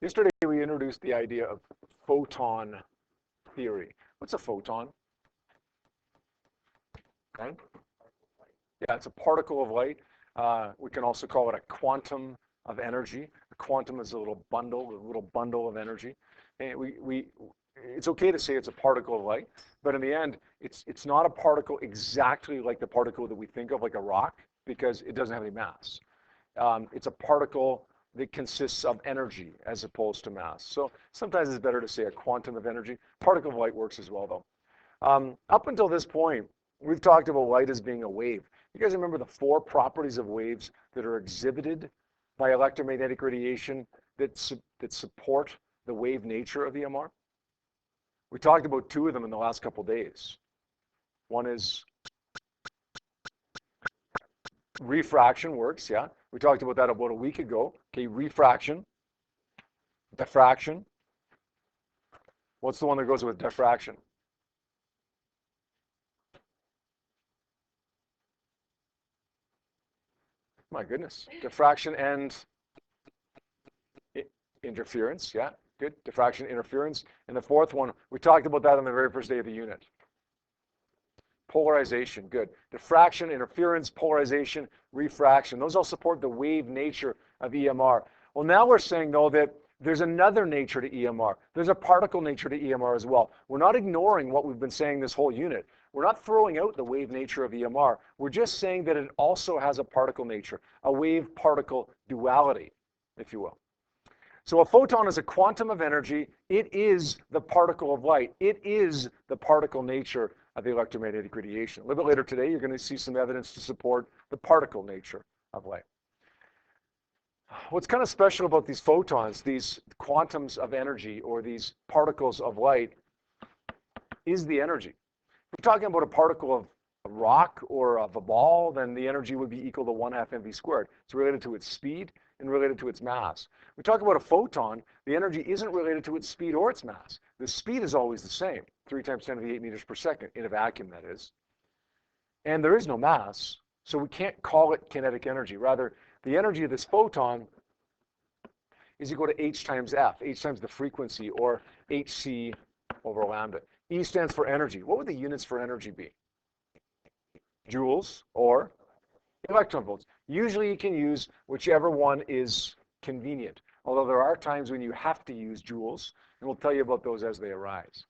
Yesterday we introduced the idea of photon theory. What's a photon? Okay. Yeah, it's a particle of light. We can also call it a quantum of energy. A quantum is a little bundle of energy. And it's okay to say it's a particle of light, but in the end, it's not a particle exactly like the particle that we think of, like a rock, because it doesn't have any mass. It's a particle that consists of energy as opposed to mass. So sometimes it's better to say a quantum of energy. Particle of light works as well, though. Up until this point, we've talked about light as being a wave. You guys remember the 4 properties of waves that are exhibited by electromagnetic radiation that support the wave nature of EMR? We talked about 2 of them in the last couple days. One is refraction works, yeah. We talked about that about a week ago. Okay, refraction, diffraction. What's the one that goes with diffraction? My goodness. Diffraction and interference, yeah, good. Diffraction, interference. And the 4th one, we talked about that on the very first day of the unit. Polarization, good. Diffraction, interference, polarization, refraction. Those all support the wave nature of EMR. Well, now we're saying, though, that there's another nature to EMR. There's a particle nature to EMR as well. We're not ignoring what we've been saying this whole unit. We're not throwing out the wave nature of EMR. We're just saying that it also has a particle nature, a wave-particle duality, if you will. So a photon is a quantum of energy. It is the particle of light. It is the particle nature of the electromagnetic radiation. A little bit later today, you're going to see some evidence to support the particle nature of light. What's kind of special about these photons, these quantums of energy, or these particles of light, is the energy. If we're talking about a particle of a rock or of a ball, then the energy would be equal to 1/2 mv squared. It's related to its speed and related to its mass. We talk about a photon, the energy isn't related to its speed or its mass. The speed is always the same, 3 × 10⁸ meters per second, in a vacuum, that is. And there is no mass, so we can't call it kinetic energy. Rather, the energy of this photon is equal to h times f, h times the frequency, or hc over lambda. E stands for energy. What would the units for energy be? Joules or electron volts. Usually you can use whichever one is convenient, although there are times when you have to use joules, and we'll tell you about those as they arise.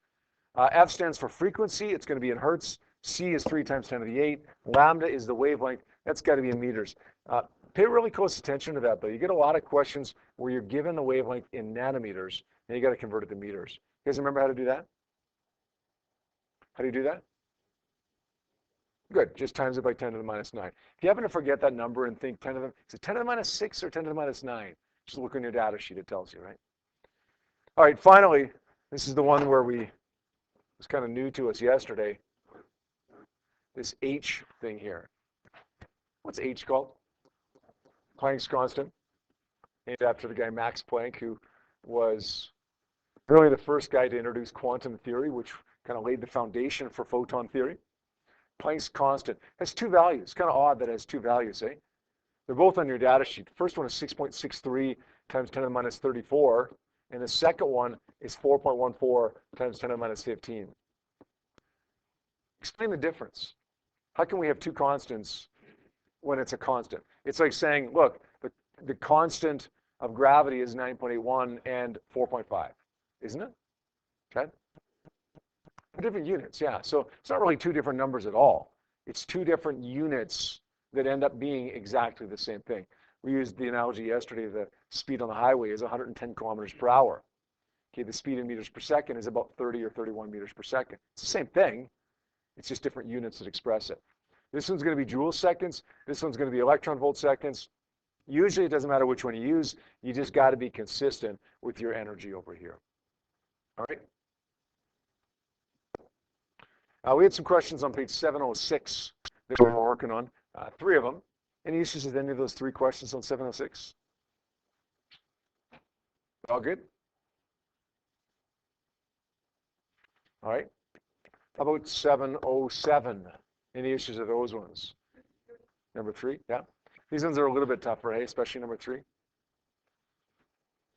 F stands for frequency. It's going to be in hertz. C is 3 × 10⁸. Lambda is the wavelength. That's got to be in meters. Pay really close attention to that, though. You get a lot of questions where you're given the wavelength in nanometers, and you got to convert it to meters. You guys remember how to do that? How do you do that? Good. Just times it by 10 to the minus 9. If you happen to forget that number and think 10 to the, is it 10 to the minus 6 or 10 to the minus 9? Just look on your data sheet. It tells you, right? All right. Finally, this is the one where it was kind of new to us yesterday. This H thing here. What's H called? Planck's constant. Named after the guy Max Planck, who was really the first guy to introduce quantum theory, which kind of laid the foundation for photon theory. Planck's constant has 2 values. Kind of odd that it has 2 values, eh? They're both on your data sheet. The first one is 6.63 times 10 to the minus 34, and the second one is 4.14 times 10 to the minus 15. Explain the difference. How can we have 2 constants when it's a constant? It's like saying, look, the constant of gravity is 9.81 and 4.5, isn't it? Okay. Different units, yeah. So it's not really 2 different numbers at all. It's 2 different units that end up being exactly the same thing. We used the analogy yesterday, the speed on the highway is 110 kilometers per hour. Okay, the speed in meters per second is about 30 or 31 meters per second. It's the same thing. It's just different units that express it. This one's going to be joule seconds. This one's going to be electron volt seconds. Usually it doesn't matter which one you use. You just got to be consistent with your energy over here. All right. We had some questions on page 706 that we were working on, 3 of them. Any issues with any of those 3 questions on 706? All good? All right. How about 707? Any issues with those ones? Number 3, yeah. These ones are a little bit tougher, eh? Especially number 3.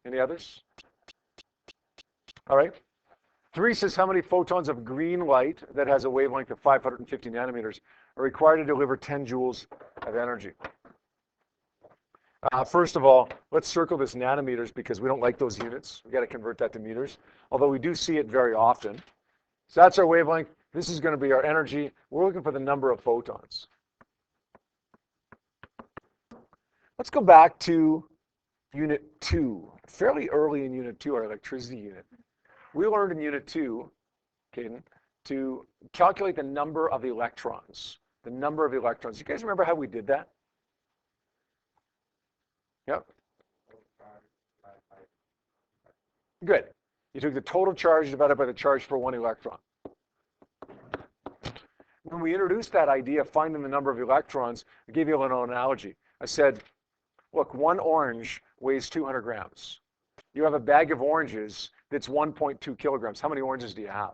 Any others? All right. 3 says how many photons of green light that has a wavelength of 550 nanometers are required to deliver 10 joules of energy. First of all, let's circle this nanometers because we don't like those units. We got to convert that to meters, although we do see it very often. So that's our wavelength. This is going to be our energy. We're looking for the number of photons. Let's go back to Unit 2. Fairly early in Unit 2, our electricity unit. We learned in Unit 2, Caden, to calculate the number of electrons. The number of electrons. You guys remember how we did that? Yep. Good. You took the total charge divided by the charge for one electron. When we introduced that idea of finding the number of electrons, I gave you a little analogy. I said, look, one orange weighs 200 grams. You have a bag of oranges that's 1.2 kilograms. How many oranges do you have?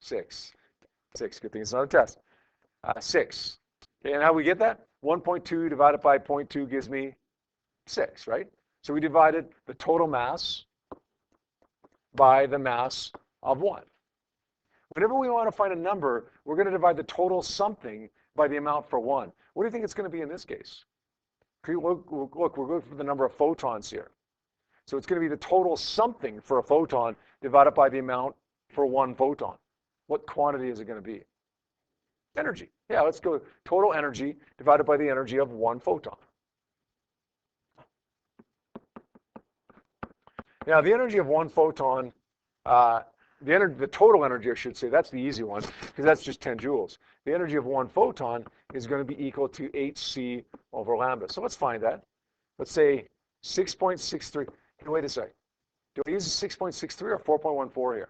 6. 6. Good thing it's not a test. 6. Okay, and how we get that? 1.2 divided by 0.2 gives me 6, right? So we divided the total mass by the mass of 1. Whenever we want to find a number, we're going to divide the total something by the amount for 1. What do you think it's going to be in this case? Look, we're looking for the number of photons here. So it's going to be the total something for a photon divided by the amount for 1 photon. What quantity is it going to be? Energy. Yeah, let's go total energy divided by the energy of 1 photon. Now, the energy of 1 photon, the total energy, I should say, that's the easy one, because that's just 10 joules. The energy of 1 photon is going to be equal to hc over lambda. So let's find that. Let's say 6.63. Hey, wait a sec. Do I use 6.63 or 4.14 here?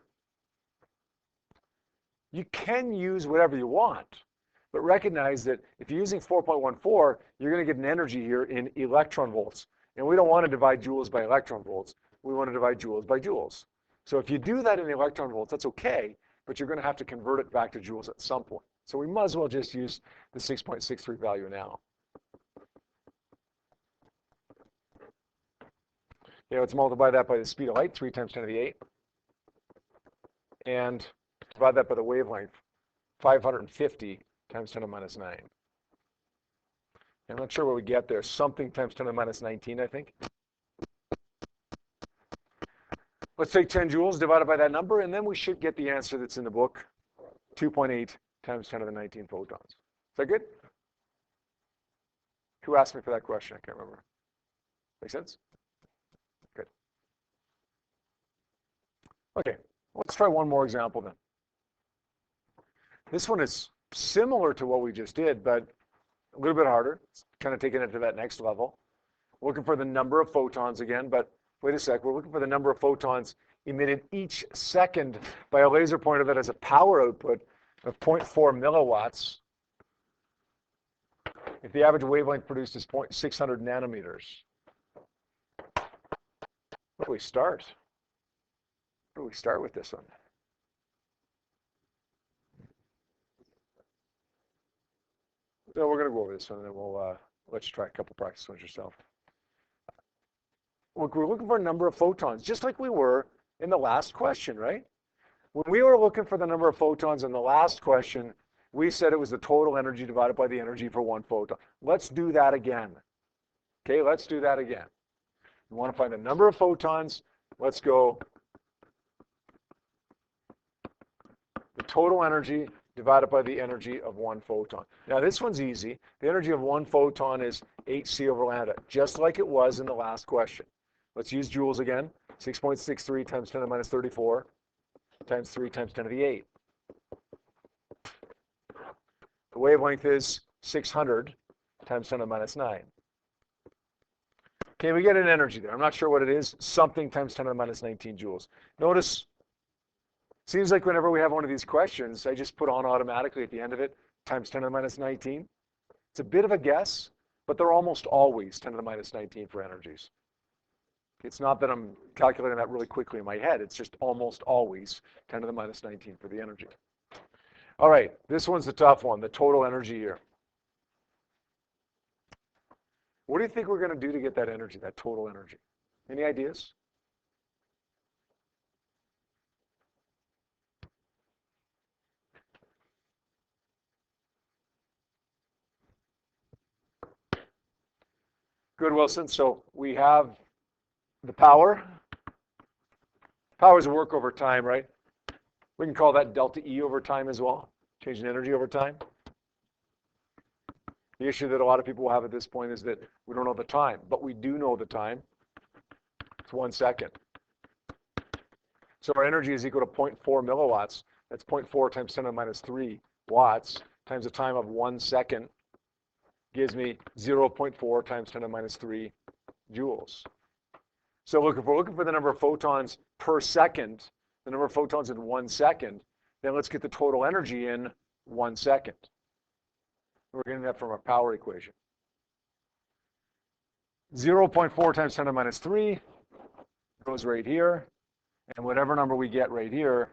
You can use whatever you want, but recognize that if you're using 4.14, you're going to get an energy here in electron volts. And we don't want to divide joules by electron volts. We want to divide joules by joules. So if you do that in electron volts, that's okay, but you're going to have to convert it back to joules at some point. So we might as well just use the 6.63 value now. Yeah, let's multiply that by the speed of light, 3 times 10 to the 8. And divide that by the wavelength, 550 times 10 to the minus 9. I'm not sure what we get there. Something times 10 to the minus 19, I think. Let's take 10 joules divided by that number, and then we should get the answer that's in the book, 2.8 times 10 to the 19 photons. Is that good? Who asked me for that question? I can't remember. Make sense? Good. Okay, let's try one more example then. This one is similar to what we just did, but a little bit harder. It's kind of taking it to that next level. We're looking for the number of photons again, but wait a sec. We're looking for the number of photons emitted each second by a laser pointer that has a power output of 0.4 milliwatts. If the average wavelength produced is 600 nanometers. Where do we start? Where do we start with this one? So we're going to go over this one, and then we'll let you try a couple practice ones yourself. Look, we're looking for a number of photons, just like we were in the last question, right? When we were looking for the number of photons in the last question, we said it was the total energy divided by the energy for 1 photon. Let's do that again. Okay, let's do that again. We want to find the number of photons. Let's go the total energy divided by the energy of 1 photon. Now this one's easy. The energy of 1 photon is hc over lambda, just like it was in the last question. Let's use joules again. 6.63 times 10 to the minus 34 times 3 times 10 to the 8. The wavelength is 600 times 10 to the minus 9. Okay, we get an energy there. I'm not sure what it is. Something times 10 to the minus 19 joules. Notice, seems like whenever we have one of these questions, I just put on automatically at the end of it, times 10 to the minus 19. It's a bit of a guess, but they're almost always 10 to the minus 19 for energies. It's not that I'm calculating that really quickly in my head. It's just almost always 10 to the minus 19 for the energy. All right, this one's the tough one, the total energy here. What do you think we're going to do to get that energy, that total energy? Any ideas? Good, Wilson. So we have the power. Power is work over time, right? We can call that delta E over time as well, change in energy over time. The issue that a lot of people will have at this point is that we don't know the time, but we do know the time. It's 1 second. So our energy is equal to 0.4 milliwatts. That's 0.4 times 10 to the minus 3 watts times the time of 1 second gives me 0.4 times 10 to the minus 3 joules. So look, if we're looking for the number of photons per second, the number of photons in 1 second, then let's get the total energy in 1 second. We're getting that from our power equation. 0.4 times 10 to the minus 3 goes right here. And whatever number we get right here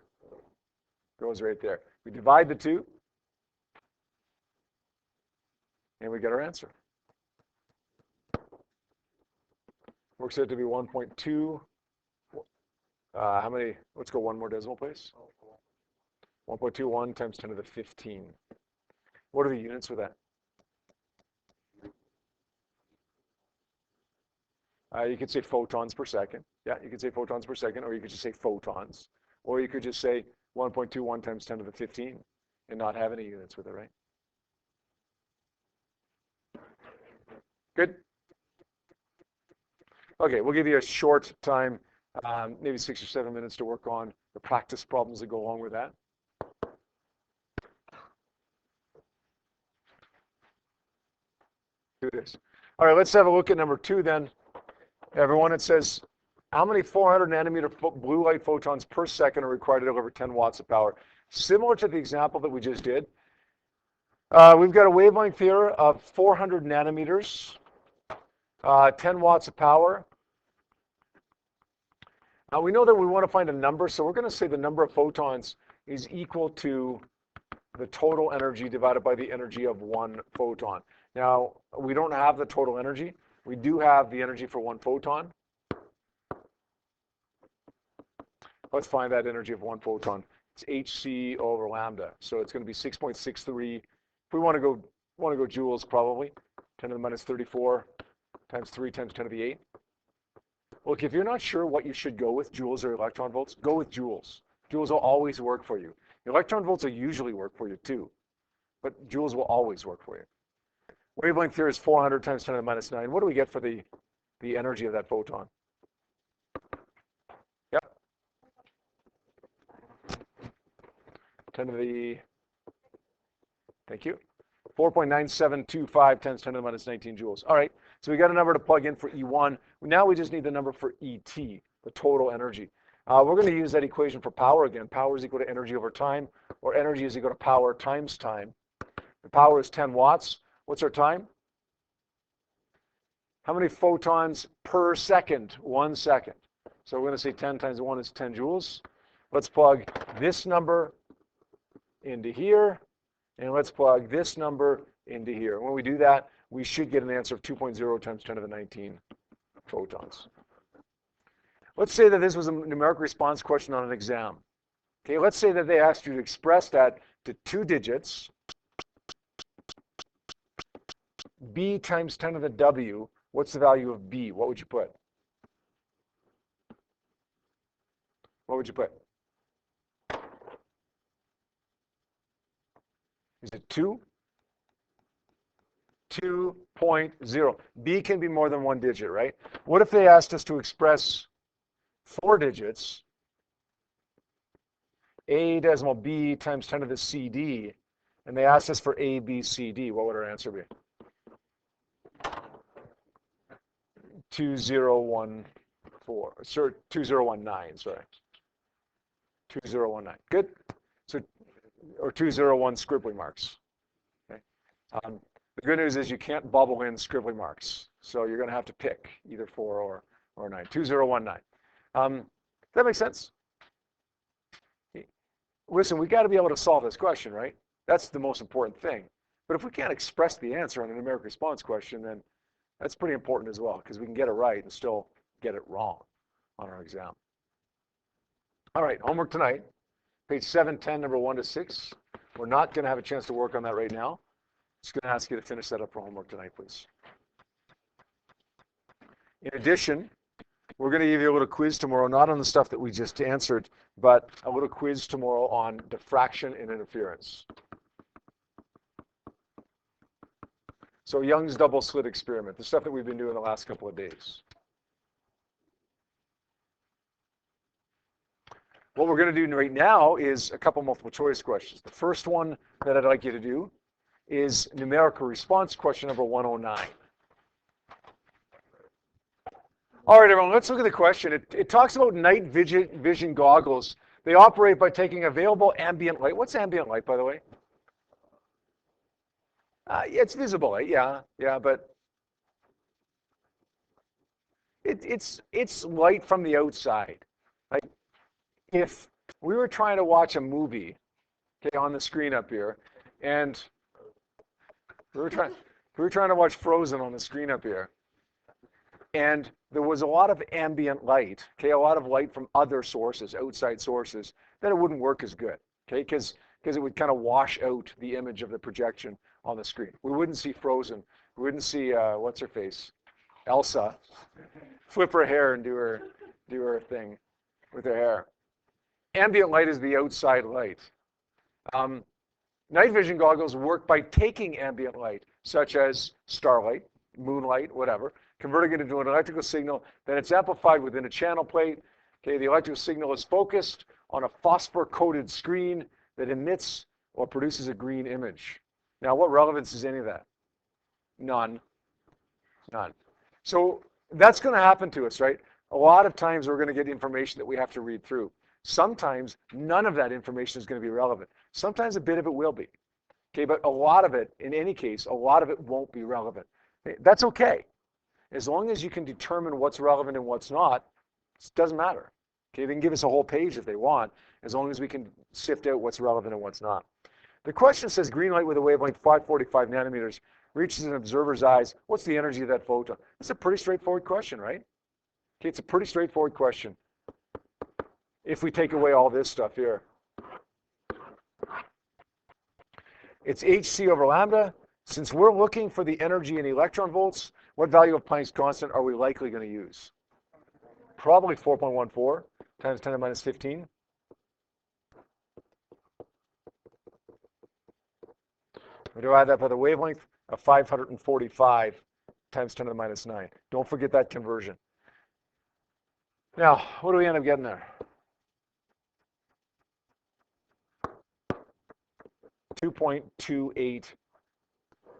goes right there. We divide the two, and we get our answer. Works out to be 1.2. How many? Let's go one more decimal place. 1.21 times 10 to the 15. What are the units for that? You could say photons per second. Yeah, you could say photons per second, or you could just say photons. Or you could just say 1.21 times 10 to the 15 and not have any units with it, right? Good? Okay, we'll give you a short time, maybe 6 or 7 minutes to work on the practice problems that go along with that. Do this. All right, let's have a look at number 2 then. Everyone, it says, how many 400 nanometer blue light photons per second are required to deliver 10 watts of power? Similar to the example that we just did, we've got a wavelength here of 400 nanometers, 10 watts of power. Now we know that we want to find a number, so we're going to say the number of photons is equal to the total energy divided by the energy of one photon. Now, we don't have the total energy. We do have the energy for one photon. Let's find that energy of one photon. It's hc over lambda. So it's going to be 6.63. If we want to go joules, probably 10 to the minus 34 times 3 times 10 to the 8. Look, if you're not sure what you should go with, joules or electron volts, go with joules. Joules will always work for you. Electron volts will usually work for you too, but joules will always work for you. Wavelength here is 400 times 10 to the minus 9. What do we get for the energy of that photon? Yep. 10 to the, thank you, 4.9725 times 10 to the minus 19 joules. All right, so we got a number to plug in for E1. Now we just need the number for ET, the total energy. We're going to use that equation for power again. Power is equal to energy over time, or energy is equal to power times time. The power is 10 watts. What's our time? How many photons per second? 1 second. So we're going to say 10 times 1 is 10 joules. Let's plug this number into here, and let's plug this number into here. When we do that, we should get an answer of 2.0 times 10 to the 19 photons. Let's say that this was a numeric response question on an exam. Okay, let's say that they asked you to express that to 2 digits, b times 10 to the w. What's the value of b? What would you put? What would you put? Is it 2? 2.0. B can be more than 1 digit, right? What if they asked us to express 4 digits, a decimal b times 10 to the cd, and they asked us for a, b, c, d? What would our answer be? 2019, sorry. 2019. Good. So, or 201 scribbly marks. Okay. The good news is you can't bubble in scribbly marks, so you're going to have to pick either 4 or 9. 2019. Does that make sense? Listen, we got to be able to solve this question, right? That's the most important thing. But if we can't express the answer on a numeric response question, then that's pretty important as well, because we can get it right and still get it wrong on our exam. All right, homework tonight, page 710, number 1 to 6. We're not going to have a chance to work on that right now. Just going to ask you to finish that up for homework tonight, please. In addition, we're going to give you a little quiz tomorrow, not on the stuff that we just answered, but a little quiz tomorrow on diffraction and interference. So Young's double slit experiment, the stuff that we've been doing the last couple of days. What we're going to do right now is a couple multiple choice questions. The first one that I'd like you to do is numerical response question number 109. All right, everyone, let's look at the question. It talks about night vision goggles. They operate by taking available ambient light. What's ambient light, by the way? It's visible light, yeah, but it's light from the outside. Like if we were trying to watch a movie, okay, on the screen up here, and we were trying to watch Frozen on the screen up here, and there was a lot of ambient light, okay, a lot of light from other sources, outside sources, then it wouldn't work as good, okay, because it would kind of wash out the image of the projection on the screen. We wouldn't see Frozen. We wouldn't see what's her face, Elsa, flip her hair and do her thing with her hair. Ambient light is the outside light. Night vision goggles work by taking ambient light, such as starlight, moonlight, whatever, converting it into an electrical signal. Then it's amplified within a channel plate. Okay, the electrical signal is focused on a phosphor-coated screen that emits or produces a green image. Now, what relevance is any of that? None. None. So that's going to happen to us, right? A lot of times we're going to get information that we have to read through. Sometimes none of that information is going to be relevant. Sometimes a bit of it will be. Okay, but a lot of it, in any case, a lot of it won't be relevant. That's okay. As long as you can determine what's relevant and what's not, it doesn't matter. Okay, they can give us a whole page if they want, as long as we can sift out what's relevant and what's not. The question says green light with a wavelength 545 nanometers reaches an observer's eyes. What's the energy of that photon? It's a pretty straightforward question, right? Okay, it's a pretty straightforward question. If we take away all this stuff here. It's hc over lambda. Since we're looking for the energy in electron volts, what value of Planck's constant are we likely going to use? Probably 4.14 times 10 to the minus 15. We divide that by the wavelength of 545 times 10 to the minus 9. Don't forget that conversion. Now, what do we end up getting there? 2.28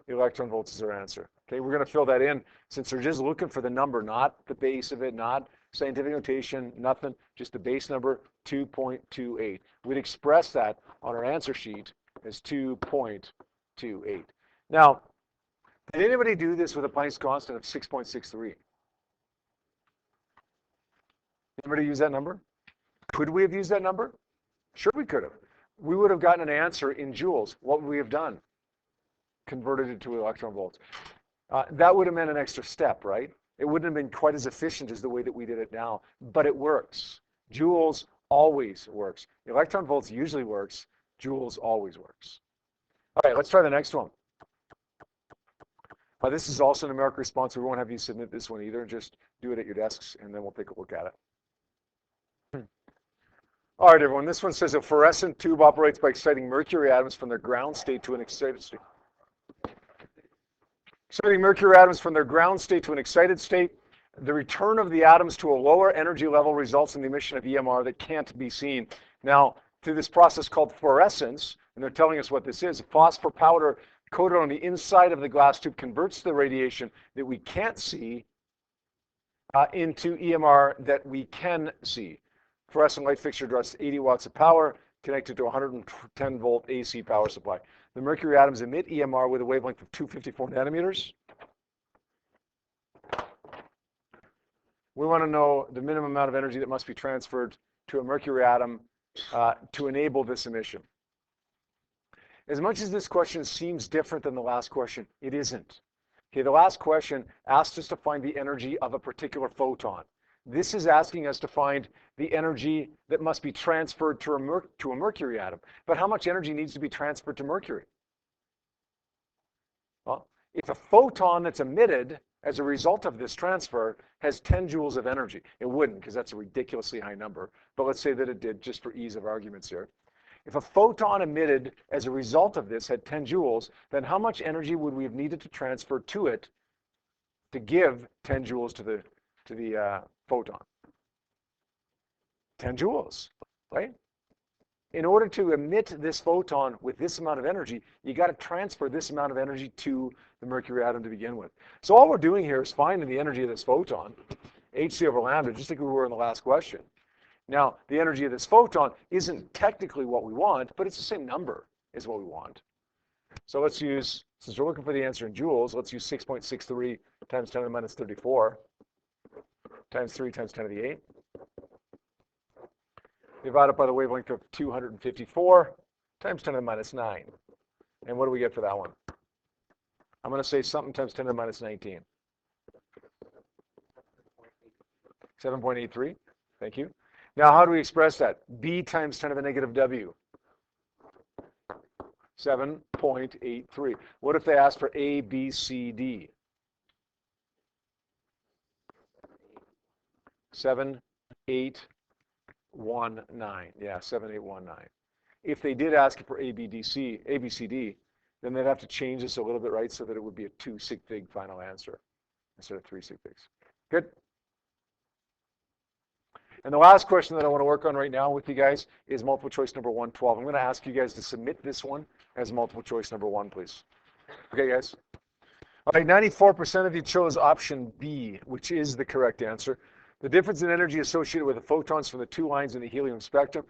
electron volts is our answer. Okay, we're going to fill that in since they're just looking for the number, not the base of it, not scientific notation, nothing, just the base number, 2.28. We'd express that on our answer sheet as 2.28. Now, did anybody do this with a Planck's constant of 6.63? Anybody use that number? Could we have used that number? Sure we could have. We would have gotten an answer in joules. What would we have done? Converted it to electron volts. That would have meant an extra step, right? It wouldn't have been quite as efficient as the way that we did it now, but it works. Joules always works. Electron volts usually works. Joules always works. All right, let's try the next one. This is also numeric response. We won't have you submit this one either. Just do it at your desks, and then we'll take a look at it. All right, everyone. This one says a fluorescent tube operates by exciting mercury atoms from their ground state to an excited state. Exciting mercury atoms from their ground state to an excited state. The return of the atoms to a lower energy level results in the emission of EMR that can't be seen. Now, through this process called fluorescence, and they're telling us what this is, a phosphor powder coated on the inside of the glass tube converts the radiation that we can't see into EMR that we can see. Fluorescent light fixture draws 80 watts of power connected to a 110 volt AC power supply. The mercury atoms emit EMR with a wavelength of 254 nanometers. We want to know the minimum amount of energy that must be transferred to a mercury atom to enable this emission. As much as this question seems different than the last question, it isn't. Okay, the last question asked us to find the energy of a particular photon. This is asking us to find the energy that must be transferred to a mercury atom. But how much energy needs to be transferred to mercury? Well, if a photon that's emitted as a result of this transfer has 10 joules of energy, it wouldn't, because that's a ridiculously high number, but let's say that it did, just for ease of arguments here. If a photon emitted as a result of this had 10 joules, then how much energy would we have needed to transfer to it to give 10 joules to the photon? 10 joules, right? In order to emit this photon with this amount of energy, you got to transfer this amount of energy to the mercury atom to begin with. So all we're doing here is finding the energy of this photon, hc over lambda, just like we were in the last question. Now, the energy of this photon isn't technically what we want, but it's the same number as what we want. So let's use, since we're looking for the answer in joules, let's use 6.63 times 10 to the minus 34 times 3 times 10 to the 8. Divided by the wavelength of 254 times 10 to the minus 9. And what do we get for that one? I'm going to say something times 10 to the minus 19. 7.83. Thank you. Now, how do we express that? B times 10 to the negative W. 7.83. What if they ask for A, B, C, D? 7819. Yeah, 7819. If they did ask for A, B, C, D, then they'd have to change this a little bit, right, so that it would be a 2 sig fig final answer instead of 3 sig figs. Good? And the last question that I want to work on right now with you guys is multiple choice number 112. I'm going to ask you guys to submit this one as multiple choice number 1, please. Okay, guys? All right, 94% of you chose option B, which is the correct answer. The difference in energy associated with the photons from the two lines in the helium spectrum.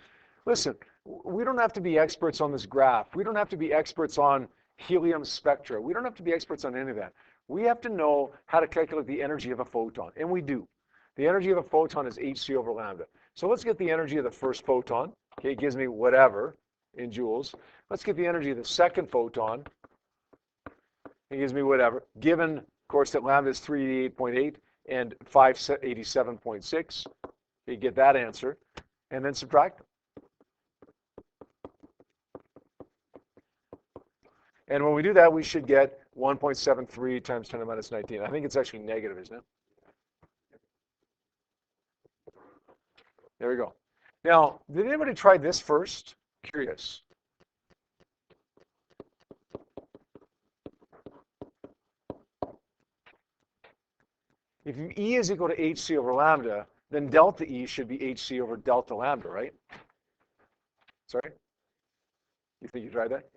Listen, we don't have to be experts on this graph. We don't have to be experts on helium spectra. We don't have to be experts on any of that. We have to know how to calculate the energy of a photon, and we do. The energy of a photon is hc over lambda. So let's get the energy of the first photon. Okay, it gives me whatever in joules. Let's get the energy of the second photon. It gives me whatever. Given, of course, that lambda is 388.8 and 587.6. You get that answer, and then subtract them. And when we do that, we should get 1.73 times 10 to the minus 19. I think it's actually negative, isn't it? There we go. Now, did anybody try this first? Curious. If E is equal to hc over lambda, then delta E should be hc over delta lambda, right? Sorry? You think you tried that?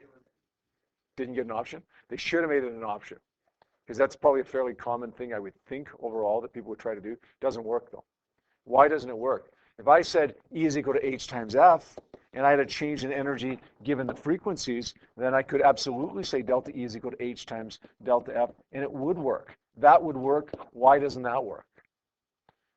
Didn't get an option? They should have made it an option, because that's probably a fairly common thing, I would think, overall, that people would try to do. Doesn't work, though. Why doesn't it work? If I said E is equal to h times f, and I had a change in energy given the frequencies, then I could absolutely say delta E is equal to h times delta f, and it would work. That would work. Why doesn't that work?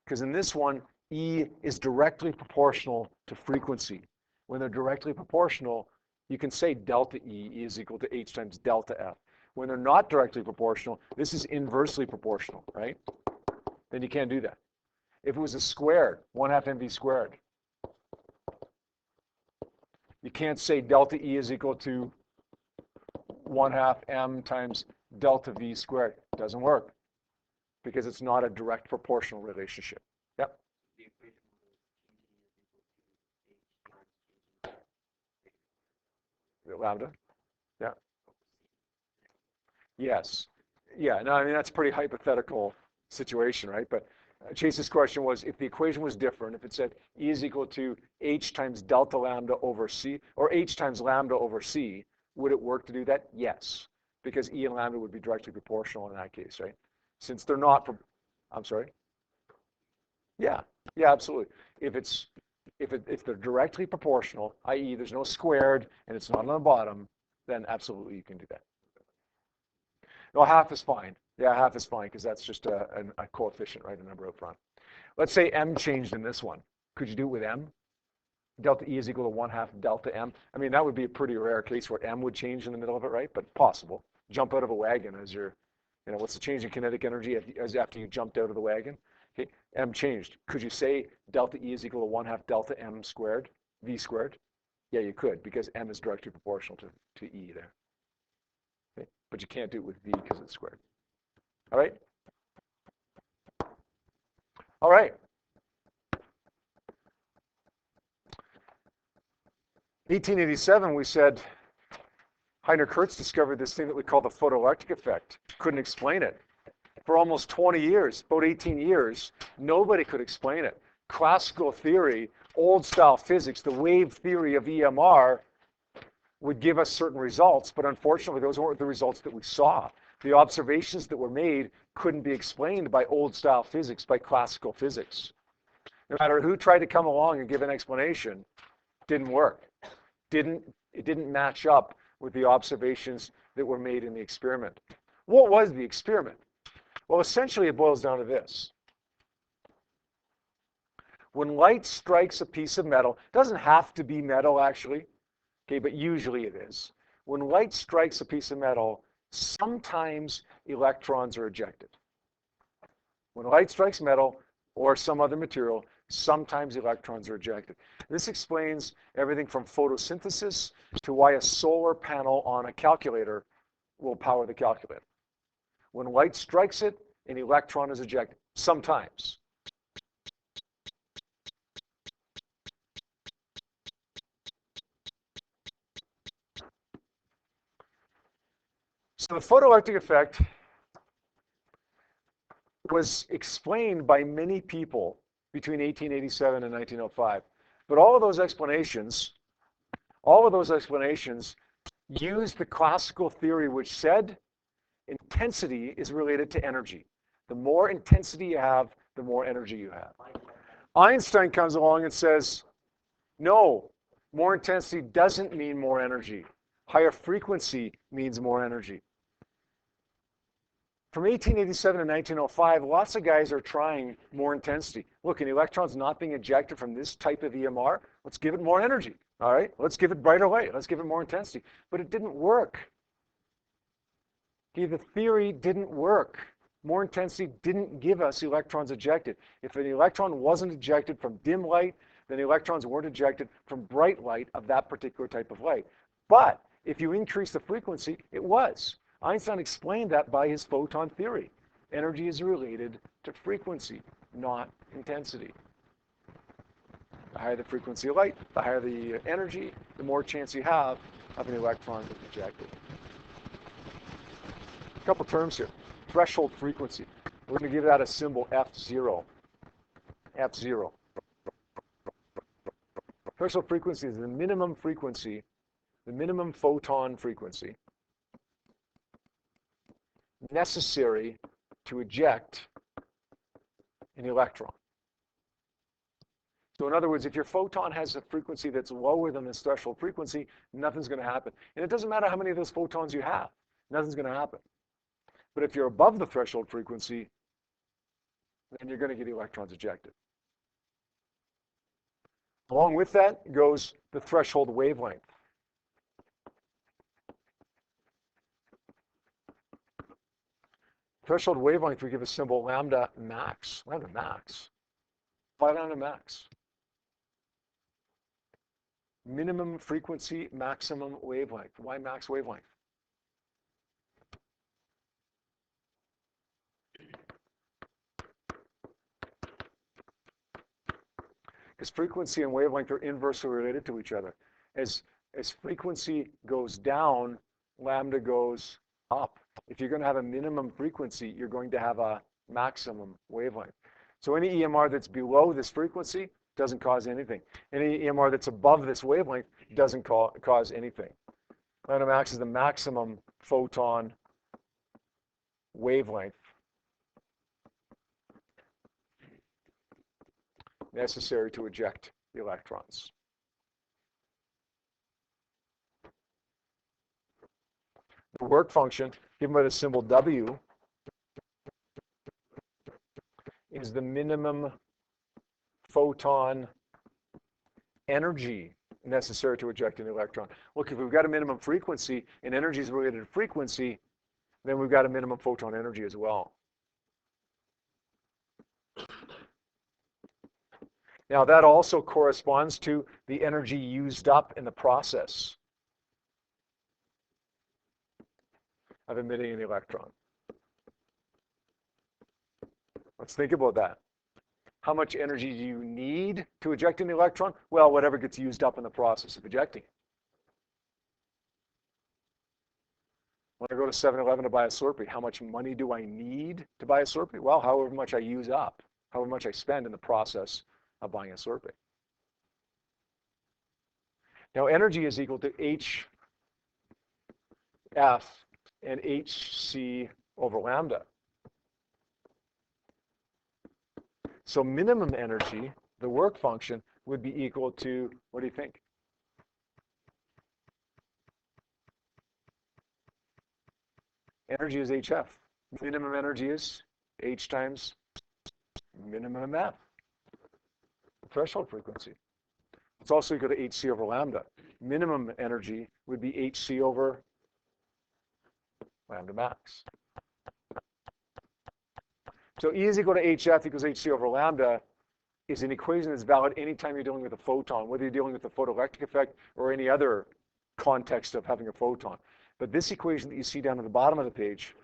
Because in this one, E is directly proportional to frequency. When they're directly proportional, you can say delta E is equal to h times delta f. When they're not directly proportional, this is inversely proportional, right? Then you can't do that. If it was a squared, 1/2 mv squared, you can't say delta E is equal to 1/2 m times delta v squared. It doesn't work because it's not a direct proportional relationship. Yep. Lambda. Yeah. Yes. Yeah. No, I mean, that's a pretty hypothetical situation, right? But Chase's question was, if the equation was different, if it said E is equal to h times delta lambda over c, or h times lambda over c, would it work to do that? Yes, because E and lambda would be directly proportional in that case, right? Since they're not, I'm sorry? Yeah, yeah, absolutely. If they're directly proportional, i.e. there's no squared and it's not on the bottom, then absolutely you can do that. No, half is fine. Yeah, half is fine because that's just a coefficient, right, a number up front. Let's say m changed in this one. Could you do it with m? Delta E is equal to 1/2 delta m. I mean, that would be a pretty rare case where m would change in the middle of it, right? But possible. Jump out of a wagon as you're, what's the change in kinetic energy as after you jumped out of the wagon? Okay, m changed. Could you say delta E is equal to 1/2 delta m squared, v squared? Yeah, you could, because m is directly proportional to E there. Okay? But you can't do it with v because it's squared. All right? All right. 1887, we said Heinrich Hertz discovered this thing that we call the photoelectric effect. Couldn't explain it. For almost 20 years, about 18 years, nobody could explain it. Classical theory, old style physics, the wave theory of EMR would give us certain results, but unfortunately those weren't the results that we saw. The observations that were made couldn't be explained by old style physics, by classical physics. No matter who tried to come along and give an explanation, didn't work. It didn't match up with the observations that were made in the experiment. What was the experiment? Well, essentially it boils down to this. When light strikes a piece of metal, it doesn't have to be metal actually, okay, but usually it is. When light strikes a piece of metal, sometimes electrons are ejected. When light strikes metal or some other material, sometimes electrons are ejected. This explains everything from photosynthesis to why a solar panel on a calculator will power the calculator. When light strikes it, an electron is ejected, sometimes. So the photoelectric effect was explained by many people between 1887 and 1905. But all of those explanations used the classical theory which said intensity is related to energy. The more intensity you have, the more energy you have. Einstein comes along and says, no, more intensity doesn't mean more energy. Higher frequency means more energy. From 1887 to 1905, lots of guys are trying more intensity. Look, an electron's not being ejected from this type of EMR. Let's give it more energy. All right, let's give it brighter light. Let's give it more intensity. But it didn't work. Okay, the theory didn't work. More intensity didn't give us electrons ejected. If an electron wasn't ejected from dim light, then electrons weren't ejected from bright light of that particular type of light. But if you increase the frequency, it was. Einstein explained that by his photon theory. Energy is related to frequency, not intensity. The higher the frequency of light, the higher the energy, the more chance you have of an electron being ejected. A couple terms here. Threshold frequency. We're going to give that a symbol F0. F0. Threshold frequency is the minimum frequency, the minimum photon frequency necessary to eject an electron. So in other words, if your photon has a frequency that's lower than this threshold frequency, nothing's going to happen. And it doesn't matter how many of those photons you have, nothing's going to happen. But if you're above the threshold frequency, then you're going to get electrons ejected. Along with that goes the threshold wavelength. Threshold wavelength, we give a symbol lambda max. Lambda max. Why lambda max? Minimum frequency, maximum wavelength. Why max wavelength? Because frequency and wavelength are inversely related to each other. As frequency goes down, lambda goes up. If you're going to have a minimum frequency, you're going to have a maximum wavelength. So any EMR that's below this frequency doesn't cause anything. Any EMR that's above this wavelength doesn't cause anything. Lambda max is the maximum photon wavelength necessary to eject the electrons. The work function, given by the symbol W, is the minimum photon energy necessary to eject an electron. Look, if we've got a minimum frequency and energy is related to frequency, then we've got a minimum photon energy as well. Now that also corresponds to the energy used up in the process of emitting an electron. Let's think about that. How much energy do you need to eject an electron? Well, whatever gets used up in the process of ejecting it. When I go to 7-Eleven to buy a Slurpee, how much money do I need to buy a Slurpee? Well, however much I use up, however much I spend in the process of buying a Slurpee. Now, energy is equal to HF and HC over lambda. So minimum energy, the work function, would be equal to, what do you think? Energy is HF. Minimum energy is H times minimum F, threshold frequency. It's also equal to HC over lambda. Minimum energy would be HC over lambda max. So E is equal to HF equals HC over lambda is an equation that's valid anytime you're dealing with a photon, whether you're dealing with the photoelectric effect or any other context of having a photon. But this equation that you see down at the bottom of the page,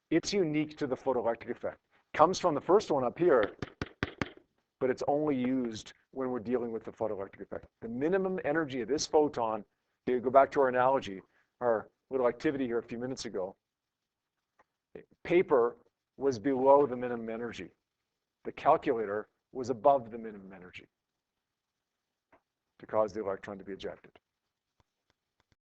it's unique to the photoelectric effect. Comes from the first one up here, but it's only used when we're dealing with the photoelectric effect. The minimum energy of this photon, to go back to our analogy, our little activity here a few minutes ago, paper was below the minimum energy. The calculator was above the minimum energy to cause the electron to be ejected.